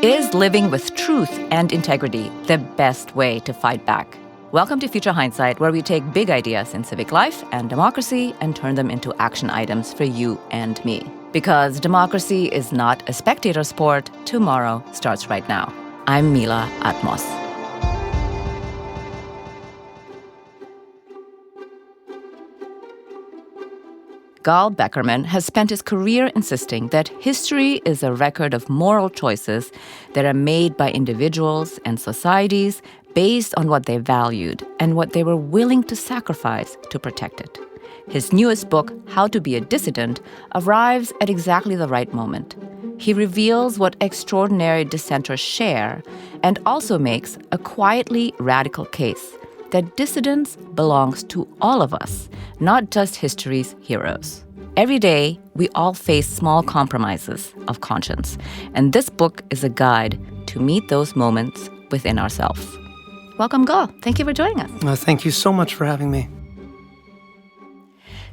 Is living with truth and integrity the best way to fight back? Welcome to Future Hindsight, where we take big ideas in civic life and democracy and turn them into action items for you and me. Because democracy is not a spectator sport, tomorrow starts right now. I'm Mila Atmos. Gal Beckerman has spent his career insisting that history is a record of moral choices that are made by individuals and societies based on what they valued and what they were willing to sacrifice to protect it. His newest book, How to Be a Dissident, arrives at exactly the right moment. He reveals what extraordinary dissenters share and also makes a quietly radical case that dissidence belongs to all of us, not just history's heroes. Every day, we all face small compromises of conscience, and this book is a guide to meet those moments within ourselves. Welcome, Gal. Thank you for joining us. Thank you so much for having me.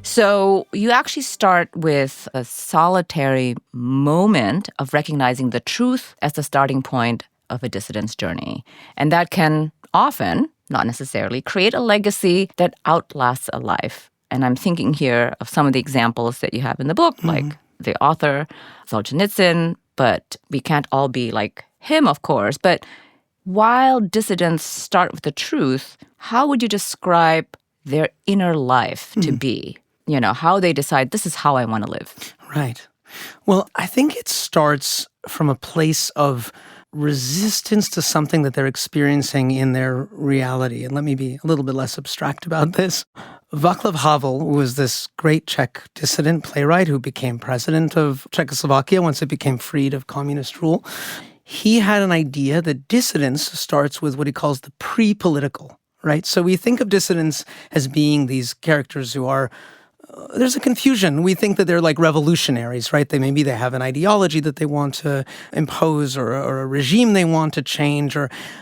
So you actually start with a solitary moment of recognizing the truth as the starting point of a dissident's journey. And that can often, not necessarily, create a legacy that outlasts a life. And I'm thinking here of some of the examples that you have in the book, like the author, Solzhenitsyn, but we can't all be like him, of course. But while dissidents start with the truth, how would you describe their inner life to be? You know, how they decide, this is how I want to live. Right. Well, I think it starts from a place of resistance to something that they're experiencing in their reality. And let me be a little bit less abstract about this. Václav Havel was this great Czech dissident playwright who became president of Czechoslovakia once it became freed of communist rule. He had an idea that dissidence starts with what he calls the pre-political, right? So we think of dissidents as being these characters who are there's a confusion. We think that they're like revolutionaries, right? Maybe they have an ideology that they want to impose or a regime they want to change.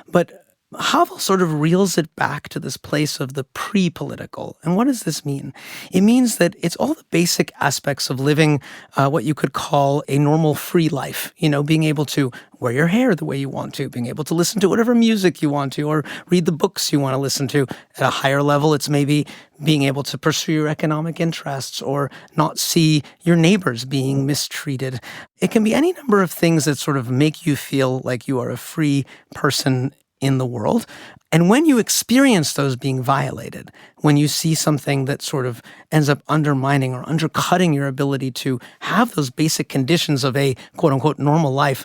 But Havel sort of reels it back to this place of the pre-political. And what does this mean? It means that it's all the basic aspects of living what you could call a normal free life. You know, being able to wear your hair the way you want to, being able to listen to whatever music you want to, or read the books you want to listen to. At a higher level, it's maybe being able to pursue your economic interests or not see your neighbors being mistreated. It can be any number of things that sort of make you feel like you are a free person in the world. And when you experience those being violated, when you see something that sort of ends up undermining or undercutting your ability to have those basic conditions of a quote-unquote normal life,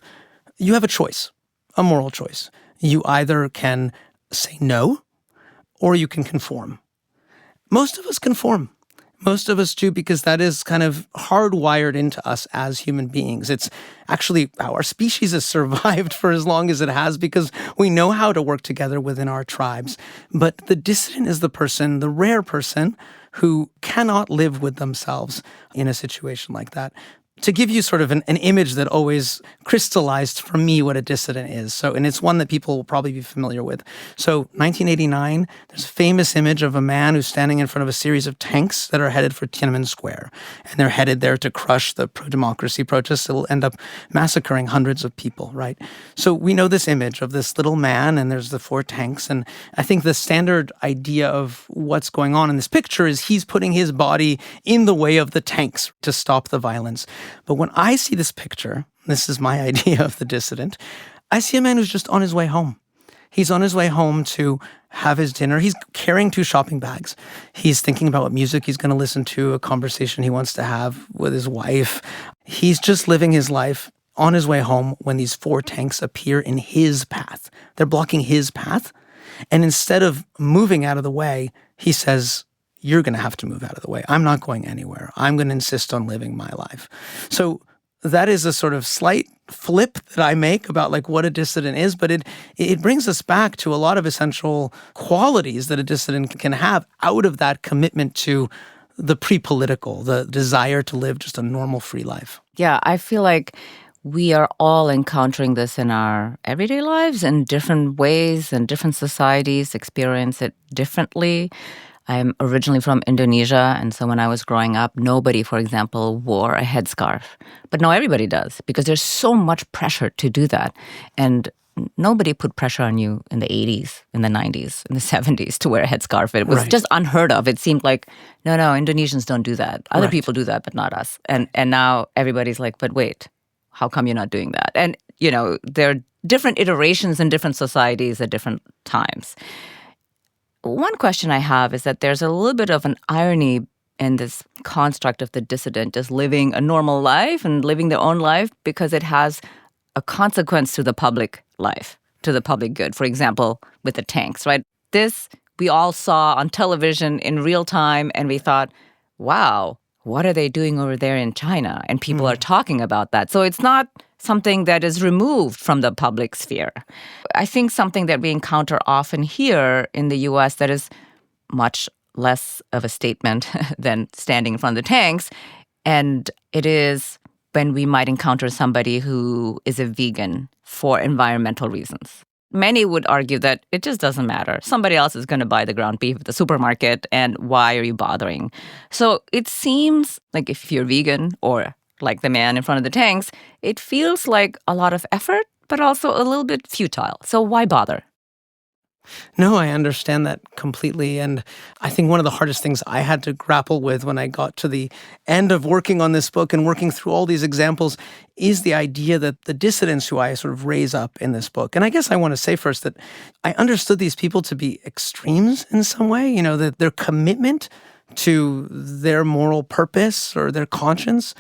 you have a choice, a moral choice. You either can say no or you can conform. Most of us conform. Most of us do, because that is kind of hardwired into us as human beings. It's actually how our species has survived for as long as it has, because we know how to work together within our tribes. But the dissident is the person, the rare person, who cannot live with themselves in a situation like that. To give you sort of an image that always crystallized for me what a dissident is. And it's one that people will probably be familiar with. So 1989, there's a famous image of a man who's standing in front of a series of tanks that are headed for Tiananmen Square. And they're headed there to crush the pro-democracy protests that will end up massacring hundreds of people, right? So we know this image of this little man, and there's the 4 tanks. And I think the standard idea of what's going on in this picture is he's putting his body in the way of the tanks to stop the violence. But when I see this picture, this is my idea of the dissident, I see a man who's just on his way home. He's on his way home to have his dinner. He's carrying 2 shopping bags. He's thinking about what music he's going to listen to, a conversation he wants to have with his wife. He's just living his life on his way home when these 4 tanks appear in his path. They're blocking his path. And instead of moving out of the way, he says, you're going to have to move out of the way. I'm not going anywhere. I'm going to insist on living my life. So that is a sort of slight flip that I make about like what a dissident is, but it brings us back to a lot of essential qualities that a dissident can have out of that commitment to the pre-political, the desire to live just a normal free life. Yeah, I feel like we are all encountering this in our everyday lives in different ways, and different societies experience it differently. I'm originally from Indonesia, and so when I was growing up, nobody, for example, wore a headscarf. But now everybody does because there's so much pressure to do that. And nobody put pressure on you in the 80s, in the 90s, in the 70s to wear a headscarf. It was Right. just unheard of. It seemed like, no, Indonesians don't do that. Other Right. people do that, but not us. And now everybody's like, but wait, how come you're not doing that? And, there are different iterations in different societies at different times. One question I have is that there's a little bit of an irony in this construct of the dissident just living a normal life and living their own life because it has a consequence to the public life, to the public good. For example, with the tanks, right? This we all saw on television in real time, and we thought, wow, what are they doing over there in China? And people are talking about that. So it's not something that is removed from the public sphere. I think something that we encounter often here in the US that is much less of a statement than standing in front of the tanks, and it is when we might encounter somebody who is a vegan for environmental reasons. Many would argue that it just doesn't matter. Somebody else is going to buy the ground beef at the supermarket, and why are you bothering? So it seems like if you're vegan or like the man in front of the tanks, it feels like a lot of effort, but also a little bit futile. So why bother? No, I understand that completely. And I think one of the hardest things I had to grapple with when I got to the end of working on this book and working through all these examples is the idea that the dissidents who I sort of raise up in this book, and I guess I want to say first that I understood these people to be extremes in some way, that their commitment to their moral purpose or their conscience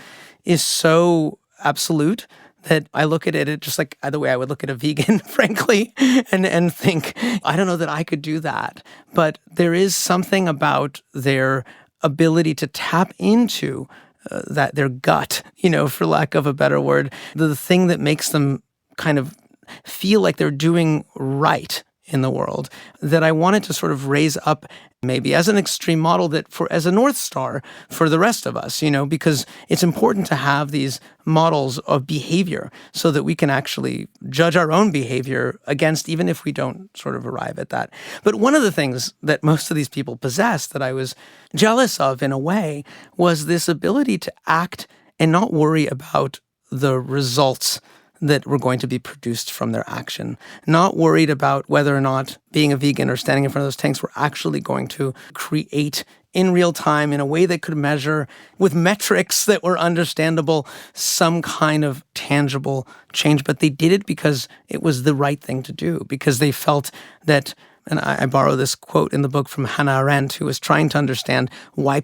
is so absolute that I look at it just like the way I would look at a vegan, frankly, and think, I don't know that I could do that. But there is something about their ability to tap into that their gut, for lack of a better word, the thing that makes them kind of feel like they're doing right in the world, that I wanted to sort of raise up maybe as an extreme model as a North Star for the rest of us, because it's important to have these models of behavior so that we can actually judge our own behavior against, even if we don't sort of arrive at that. But one of the things that most of these people possess that I was jealous of in a way was this ability to act and not worry about the results that were going to be produced from their action. Not worried about whether or not being a vegan or standing in front of those tanks were actually going to create in real time in a way that could measure with metrics that were understandable some kind of tangible change. But they did it because it was the right thing to do, because they felt that, and I borrow this quote in the book from Hannah Arendt, who was trying to understand why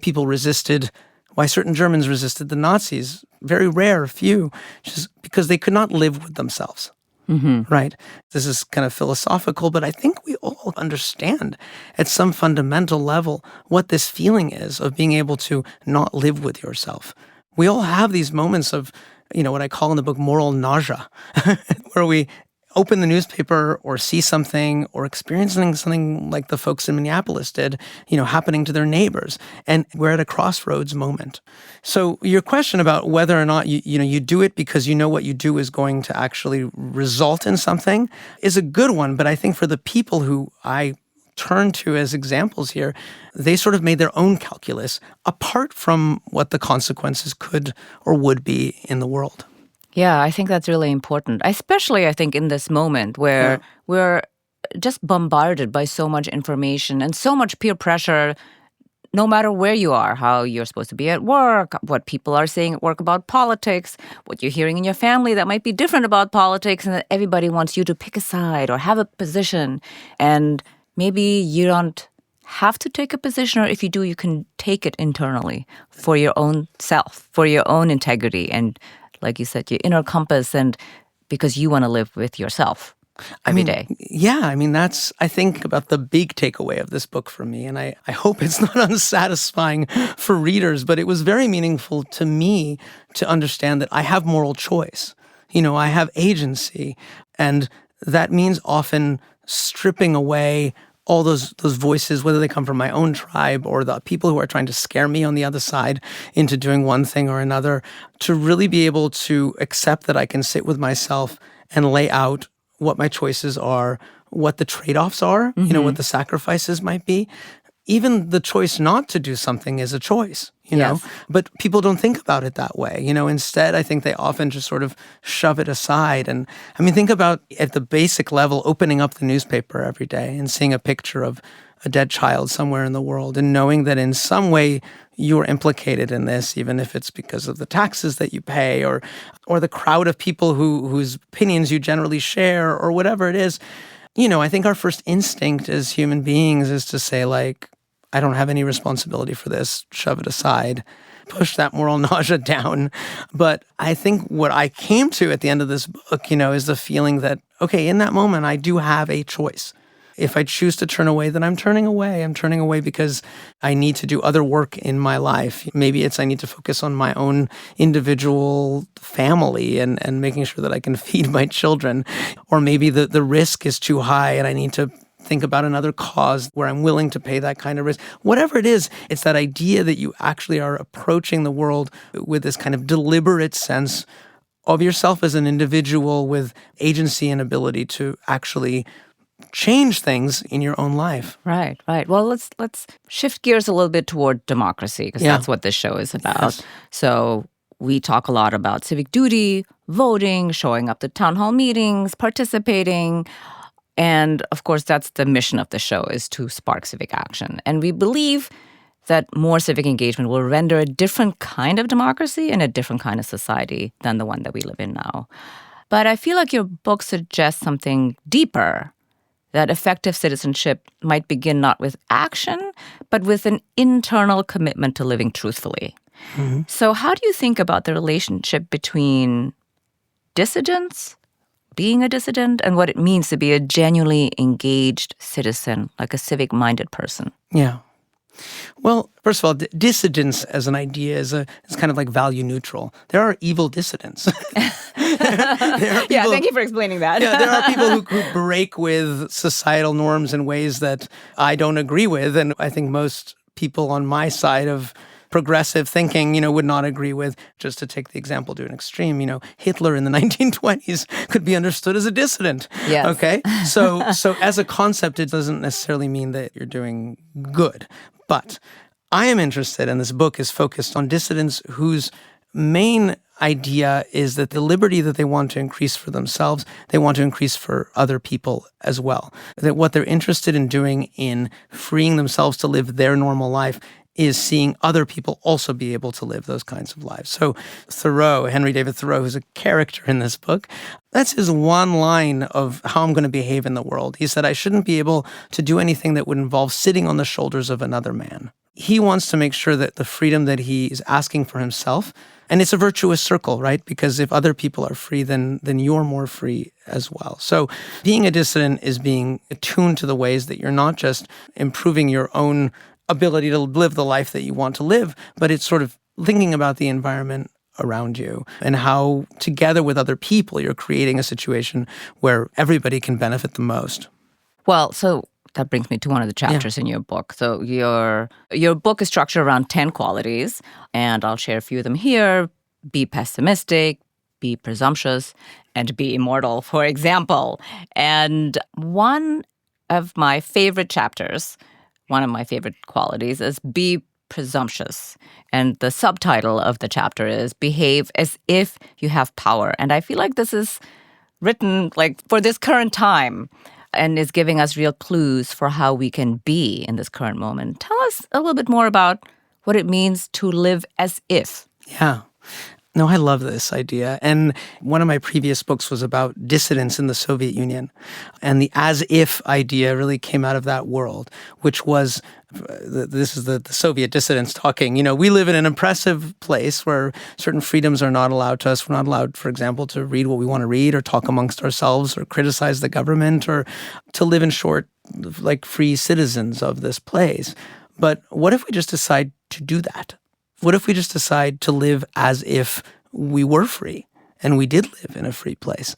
certain Germans resisted the Nazis. Very rare, few, just because they could not live with themselves, right? This is kind of philosophical, but I think we all understand at some fundamental level what this feeling is of being able to not live with yourself. We all have these moments of, what I call in the book moral nausea, where we open the newspaper or see something or experiencing something like the folks in Minneapolis did, happening to their neighbors. And we're at a crossroads moment. So your question about whether or not you do it because you know what you do is going to actually result in something is a good one. But I think for the people who I turn to as examples here, they sort of made their own calculus apart from what the consequences could or would be in the world. Yeah, I think that's really important, especially I think in this moment where we're just bombarded by so much information and so much peer pressure, no matter where you are, how you're supposed to be at work, what people are saying at work about politics, what you're hearing in your family that might be different about politics, and that everybody wants you to pick a side or have a position. And maybe you don't have to take a position, or if you do, you can take it internally for your own self, for your own integrity, and like you said, your inner compass, and because you want to live with yourself every day. Yeah, that's, I think, about the big takeaway of this book for me. And I hope it's not unsatisfying for readers, but it was very meaningful to me to understand that I have moral choice. I have agency. And that means often stripping away all those voices, whether they come from my own tribe or the people who are trying to scare me on the other side into doing one thing or another, to really be able to accept that I can sit with myself and lay out what my choices are, what the trade-offs are, what the sacrifices might be, even the choice not to do something is a choice, Yes. But people don't think about it that way. Instead, I think they often just sort of shove it aside. And I mean, think about at the basic level, opening up the newspaper every day and seeing a picture of a dead child somewhere in the world and knowing that in some way you're implicated in this, even if it's because of the taxes that you pay or the crowd of people whose opinions you generally share or whatever it is. I think our first instinct as human beings is to say, like, I don't have any responsibility for this, shove it aside, push that moral nausea down. But I think what I came to at the end of this book, is the feeling that, okay, in that moment, I do have a choice. If I choose to turn away, then I'm turning away. I'm turning away because I need to do other work in my life. Maybe it's I need to focus on my own individual family and making sure that I can feed my children. Or maybe the risk is too high and I need to think about another cause where I'm willing to pay that kind of risk. Whatever it is, it's that idea that you actually are approaching the world with this kind of deliberate sense of yourself as an individual with agency and ability to actually change things in your own life. Right. Well, let's shift gears a little bit toward democracy, because that's what this show is about. Yes. So we talk a lot about civic duty, voting, showing up to town hall meetings, participating. And of course, that's the mission of the show, is to spark civic action. And we believe that more civic engagement will render a different kind of democracy and a different kind of society than the one that we live in now. But I feel like your book suggests something deeper, that effective citizenship might begin not with action, but with an internal commitment to living truthfully. Mm-hmm. So how do you think about the relationship between dissidence, being a dissident, and what it means to be a genuinely engaged citizen, like a civic-minded person? Yeah. Well, first of all, dissidence as an idea is kind of like value neutral. There are evil dissidents. There are people, thank you for explaining that. there are people who break with societal norms in ways that I don't agree with, and I think most people on my side of progressive thinking, would not agree with. Just to take the example to an extreme, Hitler in the 1920s could be understood as a dissident. Yes. Okay? So as a concept, it doesn't necessarily mean that you're doing good. But I am interested, and this book is focused on dissidents whose main idea is that the liberty that they want to increase for themselves, they want to increase for other people as well. That what they're interested in doing in freeing themselves to live their normal life is seeing other people also be able to live those kinds of lives. So Henry David Thoreau, who's a character in this book, that's his one line of how I'm going to behave in the world. He said, I shouldn't be able to do anything that would involve sitting on the shoulders of another man. He wants to make sure that the freedom that he is asking for himself, and it's a virtuous circle, right? Because if other people are free, then you're more free as well. So being a dissident is being attuned to the ways that you're not just improving your own ability to live the life that you want to live, but it's sort of thinking about the environment around you and how together with other people you're creating a situation where everybody can benefit the most. Well, so that brings me to one of the chapters in your book. So your book is structured around 10 qualities, and I'll share a few of them here. Be pessimistic, be presumptuous, and be immortal, for example. And one of my favorite chapters, one of my favorite qualities, is be presumptuous. And the subtitle of the chapter is Behave as if you have power. And I feel like this is written like for this current time and is giving us real clues for how we can be in this current moment. Tell us a little bit more about what it means to live as if. Yeah. No, I love this idea. And one of my previous books was about dissidents in the Soviet Union. And the as-if idea really came out of that world, which was, this is the Soviet dissidents talking, we live in an oppressive place where certain freedoms are not allowed to us. We're not allowed, for example, to read what we want to read or talk amongst ourselves or criticize the government or to live in short, like free citizens of this place. But what if we just decide to do that? What if we just decide to live as if we were free and we did live in a free place?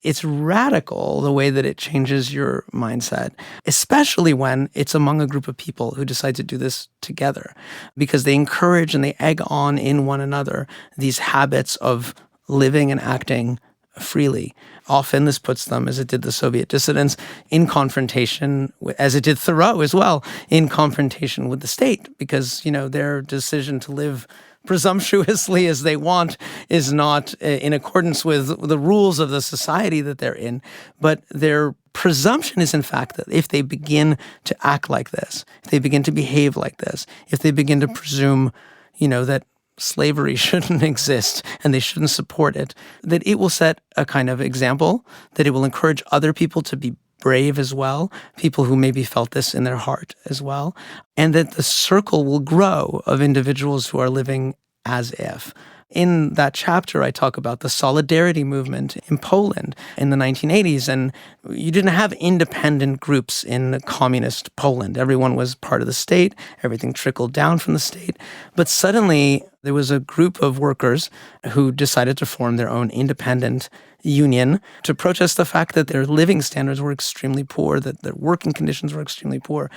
It's radical the way that it changes your mindset, especially when it's among a group of people who decide to do this together, because they encourage and they egg on in one another these habits of living and acting freely. Often this puts them, as it did the Soviet dissidents, in confrontation, as it did Thoreau as well, in confrontation with the state, because, their decision to live presumptuously as they want is not in accordance with the rules of the society that they're in. But their presumption is, in fact, that if they begin to act like this, if they begin to behave like this, if they begin to presume, that slavery shouldn't exist and they shouldn't support it, that it will set a kind of example, that it will encourage other people to be brave as well, people who maybe felt this in their heart as well, and that the circle will grow of individuals who are living as if. In that chapter, I talk about the solidarity movement in Poland in the 1980s, and you didn't have independent groups in communist Poland. Everyone was part of the state. Everything trickled down from the state. But suddenly, there was a group of workers who decided to form their own independent union to protest the fact that their living standards were extremely poor, that their working conditions were extremely poor.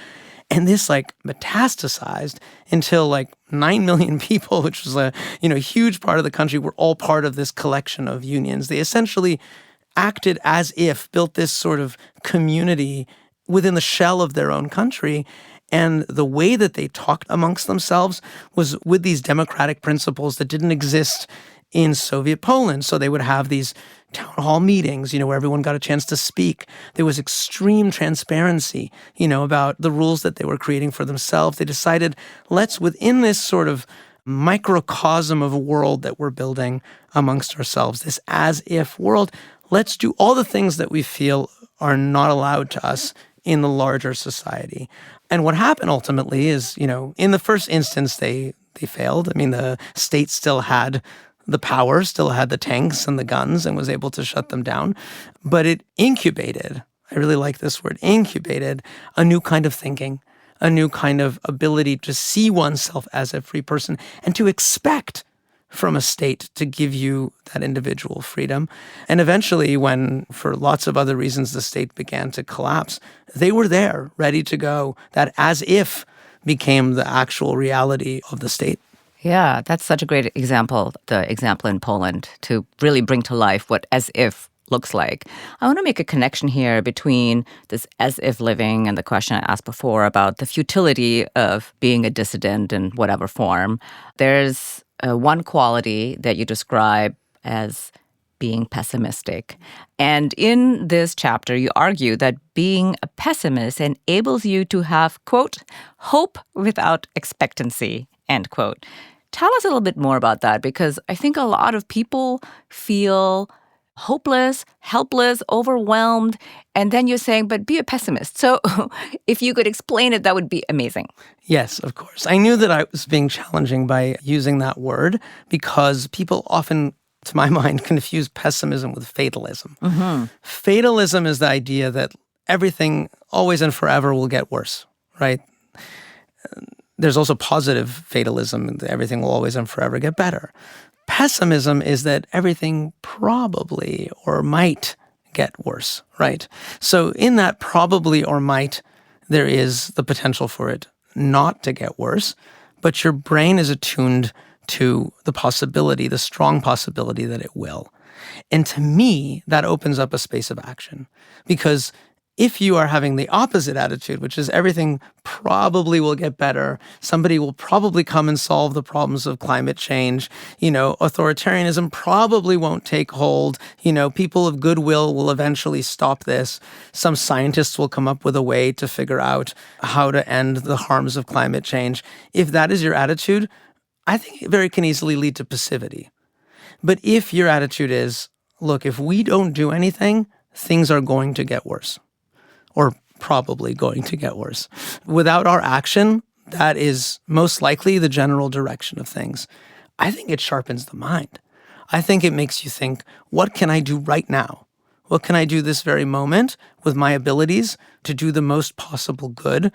And this metastasized until 9 million people, which was a huge part of the country, were all part of this collection of unions. They essentially acted as if, built this sort of community within the shell of their own country. And the way that they talked amongst themselves was with these democratic principles that didn't exist in Soviet Poland. So they would have these town hall meetings, where everyone got a chance to speak. There was extreme transparency, about the rules that they were creating for themselves. They decided, let's, within this sort of microcosm of a world that we're building amongst ourselves, this as-if world, let's do all the things that we feel are not allowed to us in the larger society. And what happened ultimately is, in the first instance, they failed. I mean, the state still had the power, still had the tanks and the guns, and was able to shut them down. But it incubated, I really like this word, incubated a new kind of thinking, a new kind of ability to see oneself as a free person and to expect from a state to give you that individual freedom. And eventually, when, for lots of other reasons, the state began to collapse, they were there, ready to go. That as if became the actual reality of the state. Yeah, that's such a great example, the example in Poland, to really bring to life what as if looks like. I want to make a connection here between this as if living and the question I asked before about the futility of being a dissident in whatever form. There's one quality that you describe as being pessimistic. And in this chapter, you argue that being a pessimist enables you to have, quote, hope without expectancy, end quote. Tell us a little bit more about that, because I think a lot of people feel hopeless, helpless, overwhelmed, and then you're saying, but be a pessimist. So if you could explain it, that would be amazing. Yes, of course. I knew that I was being challenging by using that word because people often, to my mind, confuse pessimism with fatalism. Mm-hmm. Fatalism is the idea that everything always and forever will get worse, right? There's also positive fatalism, that everything will always and forever get better. Pessimism is that everything probably or might get worse, right? So in that probably or might, there is the potential for it not to get worse, but your brain is attuned to the possibility, the strong possibility that it will. And to me, that opens up a space of action, because if you are having the opposite attitude, which is everything probably will get better, somebody will probably come and solve the problems of climate change, authoritarianism probably won't take hold, people of goodwill will eventually stop this, some scientists will come up with a way to figure out how to end the harms of climate change. If that is your attitude, I think it can easily lead to passivity. But if your attitude is, look, if we don't do anything, things are going to get worse. Or probably going to get worse. Without our action, that is most likely the general direction of things. I think it sharpens the mind. I think it makes you think, what can I do right now? What can I do this very moment with my abilities to do the most possible good?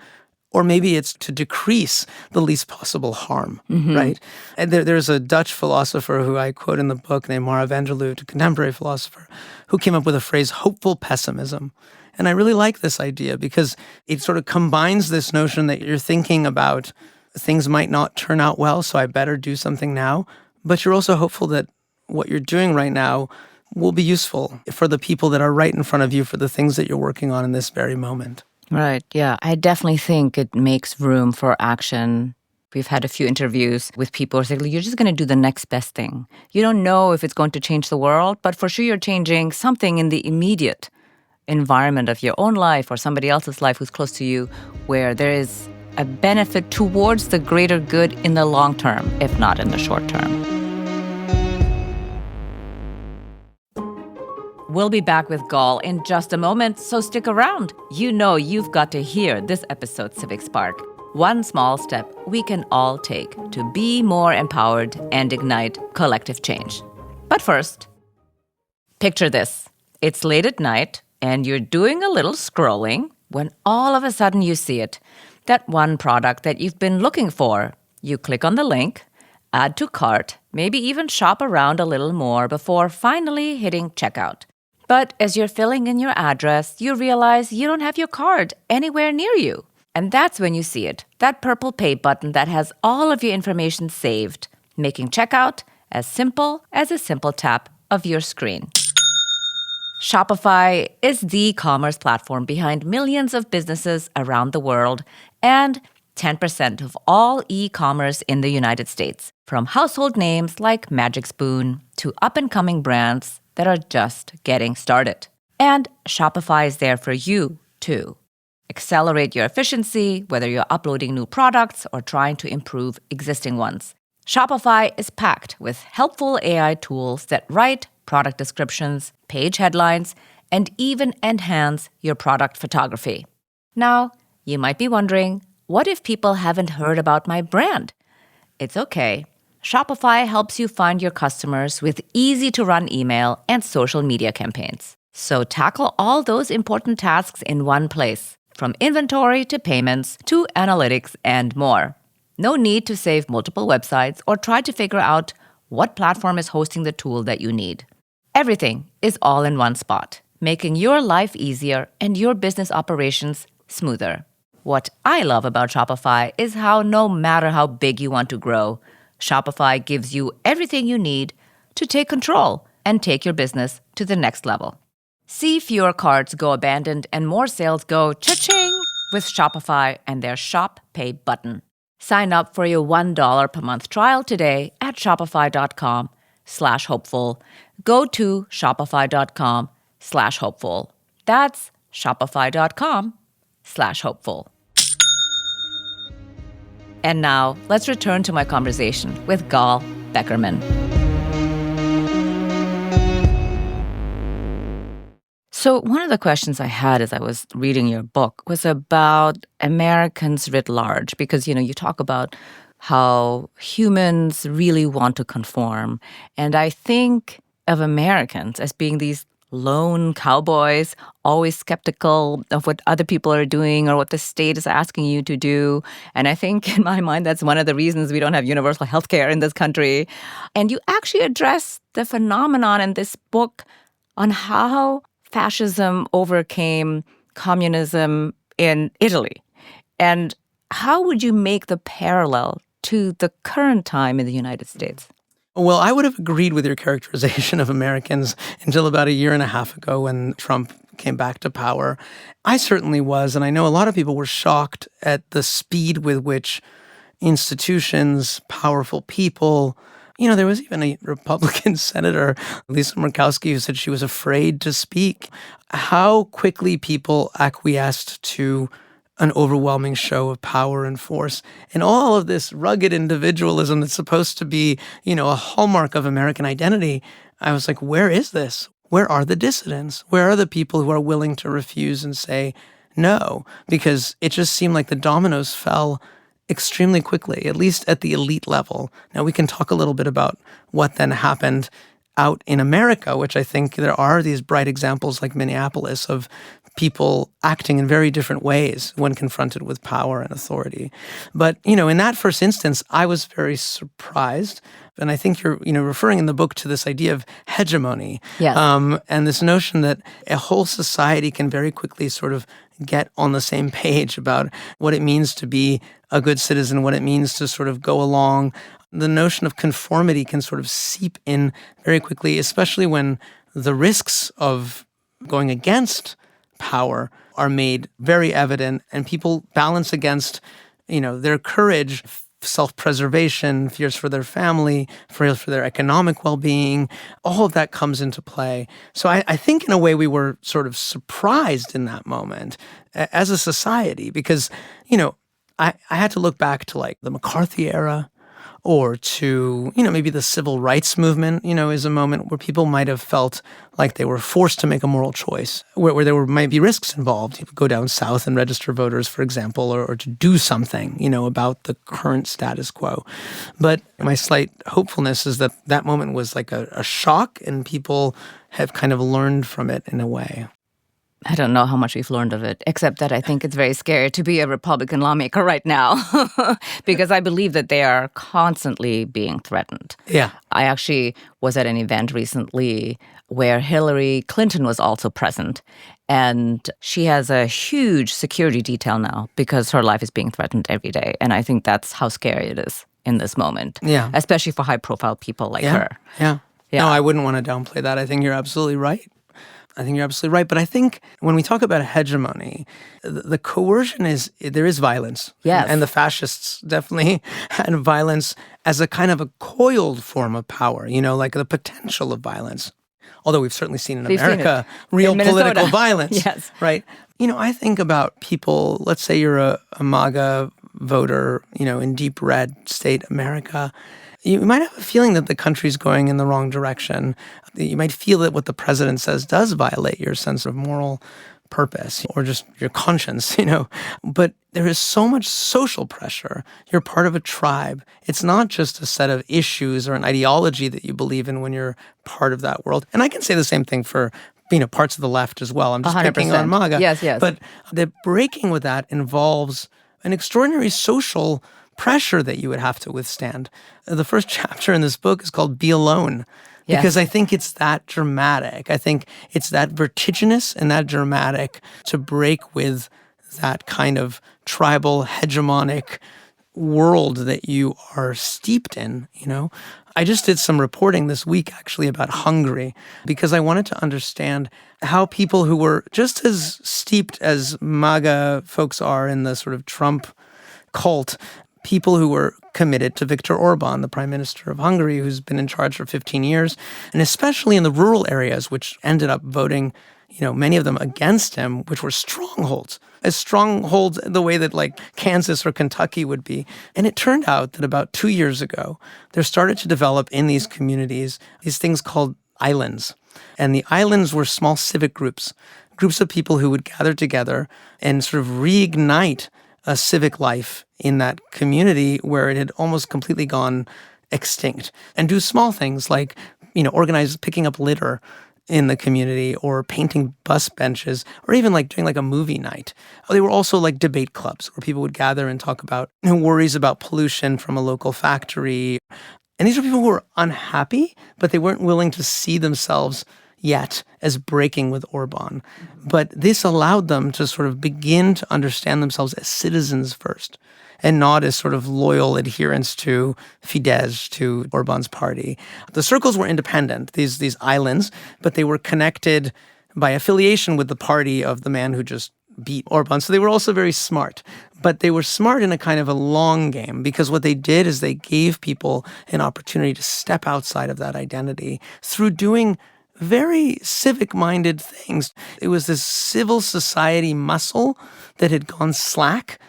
Or maybe it's to decrease the least possible harm, right? And there's a Dutch philosopher who I quote in the book named Mara Vanderloot, a contemporary philosopher, who came up with a phrase, hopeful pessimism. And I really like this idea because it sort of combines this notion that you're thinking about things might not turn out well, so I better do something now. But you're also hopeful that what you're doing right now will be useful for the people that are right in front of you for the things that you're working on in this very moment. Right. Yeah. I definitely think it makes room for action. We've had a few interviews with people who say, you're just going to do the next best thing. You don't know if it's going to change the world, but for sure you're changing something in the immediate environment of your own life or somebody else's life who's close to you, where there is a benefit towards the greater good in the long term, if not in the short term. We'll be back with Gall in just a moment, so stick around. You know you've got to hear this episode's Civic Spark. One small step we can all take to be more empowered and ignite collective change. But first, picture this. It's late at night, and you're doing a little scrolling when all of a sudden you see it. That one product that you've been looking for. You click on the link, add to cart, maybe even shop around a little more before finally hitting checkout. But as you're filling in your address, you realize you don't have your card anywhere near you. And that's when you see it, that purple pay button that has all of your information saved, making checkout as simple as a simple tap of your screen. Shopify is the commerce platform behind millions of businesses around the world and 10% of all e-commerce in the United States, from household names like Magic Spoon to up-and-coming brands that are just getting started. And Shopify is there for you, too. Accelerate your efficiency, whether you're uploading new products or trying to improve existing ones. Shopify is packed with helpful AI tools that write product descriptions, page headlines, and even enhance your product photography. Now, you might be wondering, what if people haven't heard about my brand? It's okay. Shopify helps you find your customers with easy-to-run email and social media campaigns. So tackle all those important tasks in one place, from inventory to payments to analytics and more. No need to save multiple websites or try to figure out what platform is hosting the tool that you need. Everything is all in one spot, making your life easier and your business operations smoother. What I love about Shopify is how no matter how big you want to grow, Shopify gives you everything you need to take control and take your business to the next level. See fewer carts go abandoned and more sales go cha-ching with Shopify and their Shop Pay button. Sign up for your $1 per month trial today at shopify.com/hopeful. Go to shopify.com/hopeful. That's shopify.com/hopeful. And now, let's return to my conversation with Gall Beckerman. So one of the questions I had as I was reading your book was about Americans writ large, because, you talk about how humans really want to conform. And I think of Americans as being these lone cowboys, always skeptical of what other people are doing or what the state is asking you to do. And I think in my mind, that's one of the reasons we don't have universal health care in this country. And you actually address the phenomenon in this book on how fascism overcame communism in Italy. And how would you make the parallel to the current time in the United States? Well, I would have agreed with your characterization of Americans until about a year and a half ago when Trump came back to power. I certainly was, and I know a lot of people were shocked at the speed with which institutions, powerful people, there was even a Republican senator, Lisa Murkowski, who said she was afraid to speak. How quickly people acquiesced to an overwhelming show of power and force. And all of this rugged individualism that's supposed to be, a hallmark of American identity. I was like, where is this? Where are the dissidents? Where are the people who are willing to refuse and say no? Because it just seemed like the dominoes fell extremely quickly, at least at the elite level. Now, we can talk a little bit about what then happened out in America, which I think there are these bright examples like Minneapolis of people acting in very different ways when confronted with power and authority. But, in that first instance, I was very surprised. And I think you're, referring in the book to this idea of hegemony. Yes. And this notion that a whole society can very quickly sort of get on the same page about what it means to be a good citizen, what it means to sort of go along the notion of conformity can sort of seep in very quickly, especially when the risks of going against power are made very evident and people balance against, their courage, self-preservation, fears for their family, fears for their economic well-being. All of that comes into play. So I think in a way we were sort of surprised in that moment as a society because, I had to look back to like the McCarthy era or to, maybe the civil rights movement, is a moment where people might have felt like they were forced to make a moral choice, where there might be risks involved. You could go down south and register voters, for example, or to do something, about the current status quo. But my slight hopefulness is that that moment was like a shock and people have kind of learned from it in a way. I don't know how much we've learned of it, except that I think it's very scary to be a Republican lawmaker right now because I believe that they are constantly being threatened. Yeah. I actually was at an event recently where Hillary Clinton was also present, and she has a huge security detail now because her life is being threatened every day. And I think that's how scary it is in this moment, especially for high-profile people like her. Yeah. No, I wouldn't want to downplay that. I think you're absolutely right. But I think when we talk about hegemony, the coercion there is violence. Yes. And the fascists definitely had violence as a kind of a coiled form of power, like the potential of violence. Although we've certainly seen in America real political violence. Yes. Right. I think about people, let's say you're a MAGA voter, in deep red state America. You might have a feeling that the country's going in the wrong direction. You might feel that what the president says does violate your sense of moral purpose or just your conscience, But there is so much social pressure. You're part of a tribe. It's not just a set of issues or an ideology that you believe in when you're part of that world. And I can say the same thing for parts of the left as well. I'm just 100%. picking on MAGA. Yes. But the breaking with that involves an extraordinary social pressure that you would have to withstand. The first chapter in this book is called Be Alone, because I think it's that dramatic. I think it's that vertiginous and that dramatic to break with that kind of tribal, hegemonic world that you are steeped in, I just did some reporting this week actually about Hungary because I wanted to understand how people who were just as steeped as MAGA folks are in the sort of Trump cult, people who were committed to Viktor Orban, the prime minister of Hungary, who's been in charge for 15 years, and especially in the rural areas, which ended up voting, many of them against him, which were strongholds, as strongholds the way that like Kansas or Kentucky would be. And it turned out that about 2 years ago, there started to develop in these communities these things called islands. And the islands were small civic groups of people who would gather together and sort of reignite a civic life in that community where it had almost completely gone extinct, and do small things like, organize picking up litter in the community or painting bus benches or even like doing like a movie night. They were also like debate clubs where people would gather and talk about worries about pollution from a local factory. And these are people who were unhappy, but they weren't willing to see themselves yet as breaking with Orban. But this allowed them to sort of begin to understand themselves as citizens first and not as sort of loyal adherents to Fidesz, to Orban's party. The circles were independent, these islands, but they were connected by affiliation with the party of the man who just beat Orban. So they were also very smart. But they were smart in a kind of a long game because what they did is they gave people an opportunity to step outside of that identity through doing very civic-minded things. It was this civil society muscle that had gone slack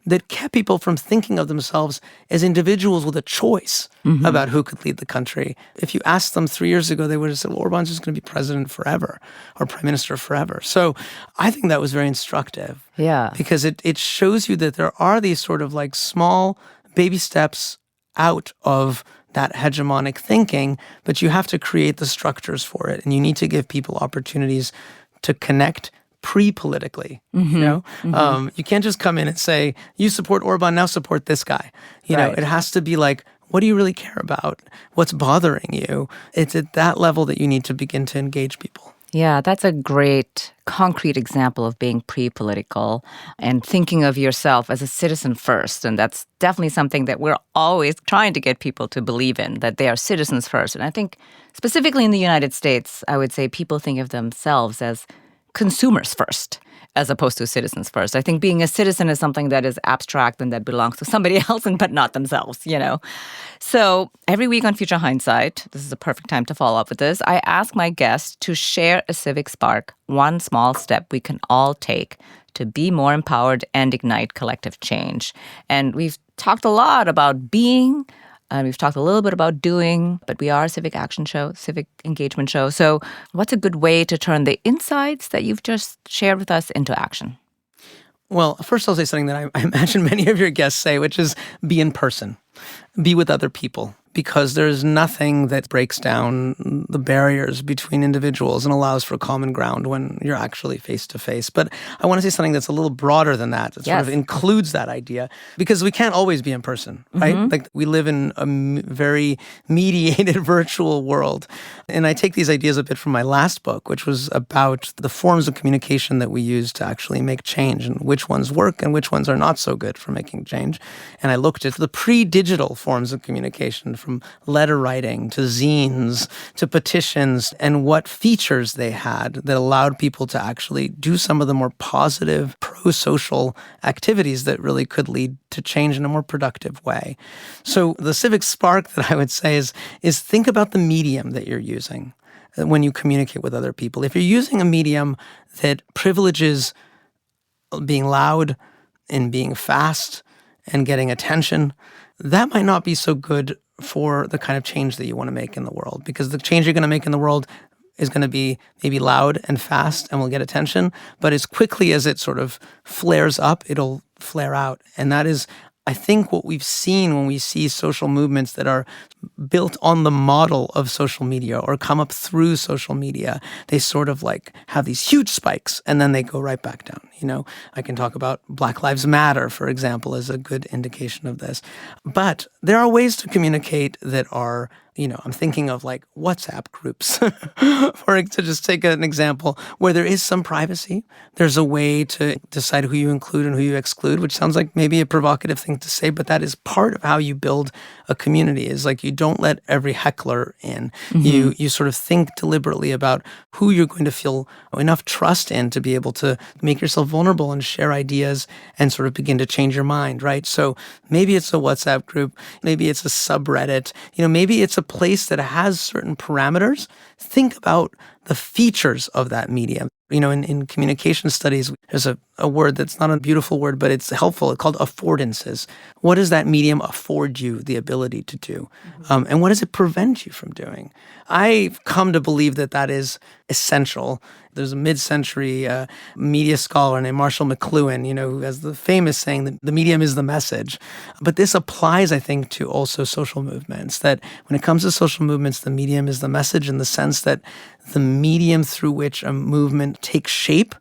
that kept people from thinking of themselves as individuals with a choice about who could lead the country. If you asked them 3 years ago, they would have said, well, Orban's just going to be president forever or prime minister forever. So I think that was very instructive. Yeah. Because it shows you that there are these sort of like small baby steps out of that hegemonic thinking, but you have to create the structures for it. And you need to give people opportunities to connect pre-politically, You can't just come in and say, you support Orban, now support this guy. It has to be like, what do you really care about? What's bothering you? It's at that level that you need to begin to engage people. Yeah, that's a great concrete example of being pre-political and thinking of yourself as a citizen first. And that's definitely something that we're always trying to get people to believe in, that they are citizens first. And I think specifically in the United States, I would say people think of themselves as consumers first as opposed to citizens first. I think being a citizen is something that is abstract and that belongs to somebody else but not themselves. So every week on Future Hindsight, this is a perfect time to follow up with this, I ask my guests to share a civic spark, one small step we can all take to be more empowered and ignite collective change. And we've talked a lot about being, and we've talked a little bit about doing, but we are a civic action show, civic engagement show. So what's a good way to turn the insights that you've just shared with us into action? Well, first I'll say something that I imagine many of your guests say, which is be in person, be with other people, because there's nothing that breaks down the barriers between individuals and allows for common ground when you're actually face to face. But I want to say something that's a little broader than that. It sort of includes that idea, because we can't always be in person, right? Like we live in a very mediated virtual world. And I take these ideas a bit from my last book, which was about the forms of communication that we use to actually make change and which ones work and which ones are not so good for making change. And I looked at the pre-digital forms of communication, from letter writing to zines to petitions, and what features they had that allowed people to actually do some of the more positive, pro-social activities that really could lead to change in a more productive way. So the civic spark that I would say is think about the medium that you're using when you communicate with other people. If you're using a medium that privileges being loud and being fast and getting attention, that might not be so good for the kind of change that you want to make in the world, because the change you're going to make in the world is going to be maybe loud and fast and will get attention, but as quickly as it sort of flares up, it'll flare out. And that is, I think, what we've seen when we see social movements that are built on the model of social media or come up through social media. They sort of like have these huge spikes and then they go right back down. I can talk about Black Lives Matter, for example, as a good indication of this. But there are ways to communicate that are, I'm thinking of like WhatsApp groups, or to just take an example where there is some privacy. There's a way to decide who you include and who you exclude, which sounds like maybe a provocative thing to say, but that is part of how you build a community. Is like you don't let every heckler in. You sort of think deliberately about who you're going to feel enough trust in to be able to make yourself vulnerable and share ideas and sort of begin to change your mind, right? So maybe it's a WhatsApp group, maybe it's a subreddit, maybe it's a place that has certain parameters. Think about the features of that medium. In communication studies, there's a word that's not a beautiful word, but it's helpful. It's called affordances. What does that medium afford you the ability to do? And what does it prevent you from doing? I've come to believe that that is essential. There's a mid-century media scholar named Marshall McLuhan, who has the famous saying that the medium is the message. But this applies, I think, to also social movements, that when it comes to social movements, the medium is the message, in the sense that the medium through which a movement takes shape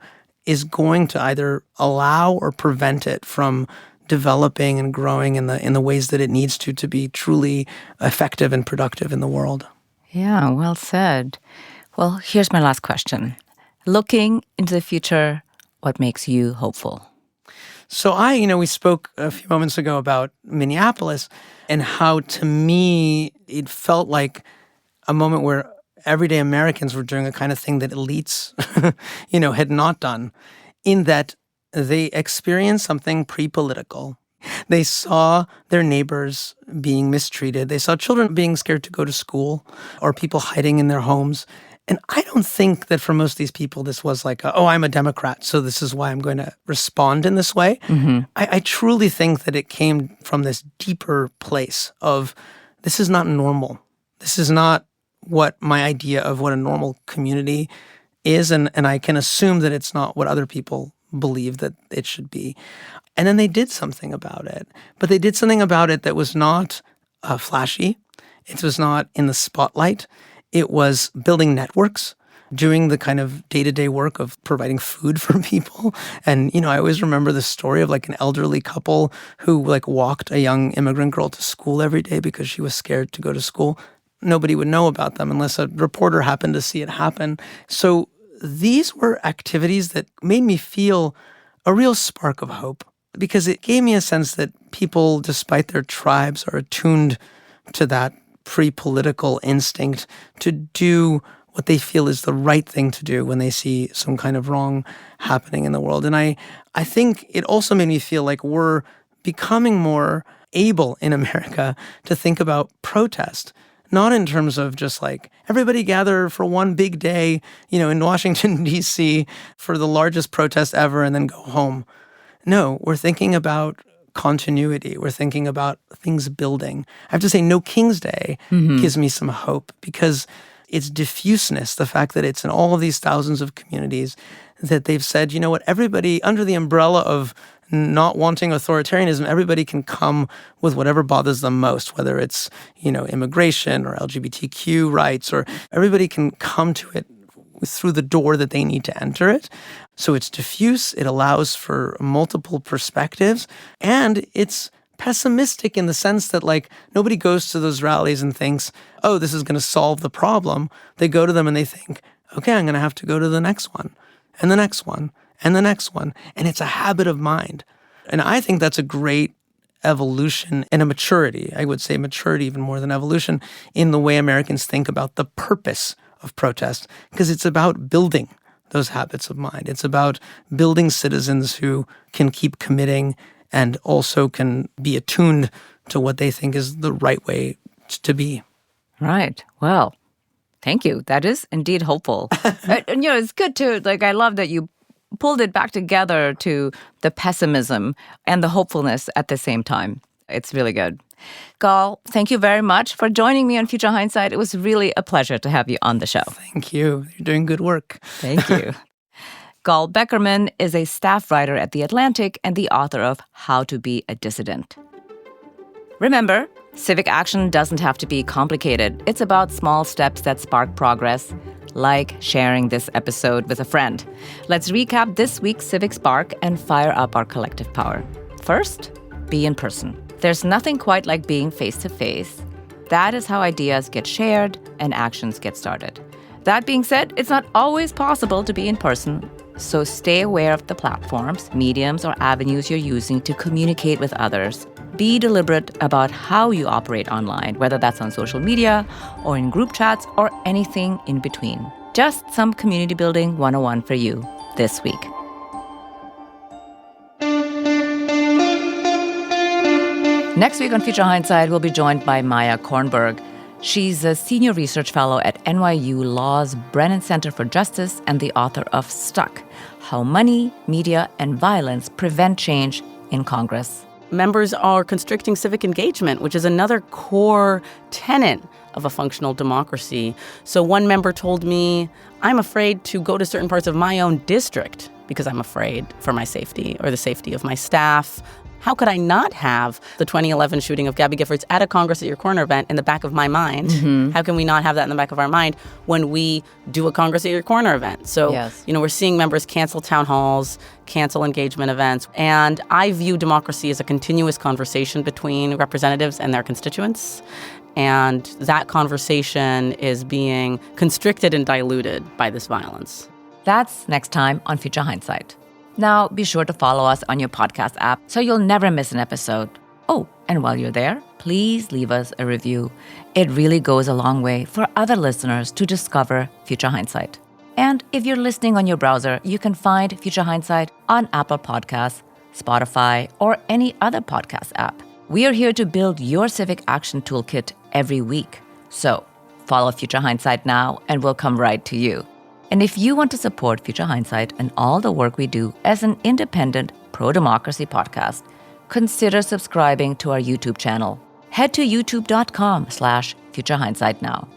is going to either allow or prevent it from developing and growing in the ways that it needs to be truly effective and productive in the world. Yeah, well said. Well, here's my last question. Looking into the future, what makes you hopeful? So we spoke a few moments ago about Minneapolis and how, to me, it felt like a moment where everyday Americans were doing a kind of thing that elites, had not done, in that they experienced something pre-political. They saw their neighbors being mistreated. They saw children being scared to go to school, or people hiding in their homes. And I don't think that for most of these people, this was like, I'm a Democrat, so this is why I'm going to respond in this way. I truly think that it came from this deeper place of, this is not normal. This is not what my idea of what a normal community is, and I can assume that it's not what other people believe that it should be. And then they did something about it. But they did something about it that was not flashy. It was not in the spotlight. It was building networks, doing the kind of day-to-day work of providing food for people. And, I always remember the story of like an elderly couple who like walked a young immigrant girl to school every day because she was scared to go to school. Nobody would know about them unless a reporter happened to see it happen. So these were activities that made me feel a real spark of hope, because it gave me a sense that people, despite their tribes, are attuned to that pre-political instinct to do what they feel is the right thing to do when they see some kind of wrong happening in the world. And I think it also made me feel like we're becoming more able in America to think about protest, not in terms of just like everybody gather for one big day, in Washington, D.C. for the largest protest ever and then go home. No, we're thinking about continuity. We're thinking about things building. I have to say, No King's Day gives me some hope, because its diffuseness, the fact that it's in all of these thousands of communities, that they've said, you know what, everybody under the umbrella of not wanting authoritarianism, everybody can come with whatever bothers them most, whether it's, immigration or LGBTQ rights, or everybody can come to it through the door that they need to enter it. So it's diffuse, it allows for multiple perspectives, and it's pessimistic in the sense that nobody goes to those rallies and thinks, oh, this is going to solve the problem. They go to them and they think, okay, I'm going to have to go to the next one and the next one and the next one. And it's a habit of mind. And I think that's a great evolution and a maturity. I would say maturity even more than evolution in the way Americans think about the purpose of protest, because it's about building those habits of mind. It's about building citizens who can keep committing and also can be attuned to what they think is the right way to be. Right. Well, thank you. That is indeed hopeful. And, it's good to, I love that you pulled it back together to the pessimism and the hopefulness at the same time. It's really good. Gal, thank you very much for joining me on Future Hindsight. It was really a pleasure to have you on the show. Thank you. You're doing good work. Thank you. Gal Beckerman is a staff writer at The Atlantic and the author of How to Be a Dissident. Remember, civic action doesn't have to be complicated. It's about small steps that spark progress, like sharing this episode with a friend. Let's recap this week's Civic Spark and fire up our collective power. First, be in person. There's nothing quite like being face-to-face. That is how ideas get shared and actions get started. That being said, it's not always possible to be in person, so stay aware of the platforms, mediums, or avenues you're using to communicate with others. Be deliberate about how you operate online, whether that's on social media or in group chats or anything in between. Just some community building 101 for you this week. Next week on Future Hindsight, we'll be joined by Maya Kornberg. She's a senior research fellow at NYU Law's Brennan Center for Justice and the author of Stuck: How Money, Media, and Violence Prevent Change in Congress. Members are constricting civic engagement, which is another core tenet of a functional democracy. So one member told me, I'm afraid to go to certain parts of my own district because I'm afraid for my safety or the safety of my staff. How could I not have the 2011 shooting of Gabby Giffords at a Congress at Your Corner event in the back of my mind? Mm-hmm. How can we not have that in the back of our mind when we do a Congress at Your Corner event? So, yes. We're seeing members cancel town halls, cancel engagement events. And I view democracy as a continuous conversation between representatives and their constituents. And that conversation is being constricted and diluted by this violence. That's next time on Future Hindsight. Now, be sure to follow us on your podcast app so you'll never miss an episode. Oh, and while you're there, please leave us a review. It really goes a long way for other listeners to discover Future Hindsight. And if you're listening on your browser, you can find Future Hindsight on Apple Podcasts, Spotify, or any other podcast app. We are here to build your civic action toolkit every week. So follow Future Hindsight now, and we'll come right to you. And if you want to support Future Hindsight and all the work we do as an independent pro-democracy podcast, consider subscribing to our YouTube channel. Head to youtube.com/Future Hindsight now.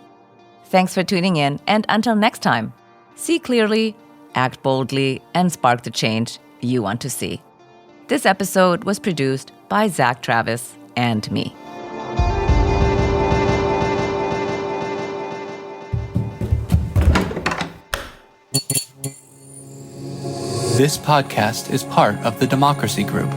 Thanks for tuning in, and until next time, see clearly, act boldly, and spark the change you want to see. This episode was produced by Zack Travis and me. This podcast is part of the Democracy Group,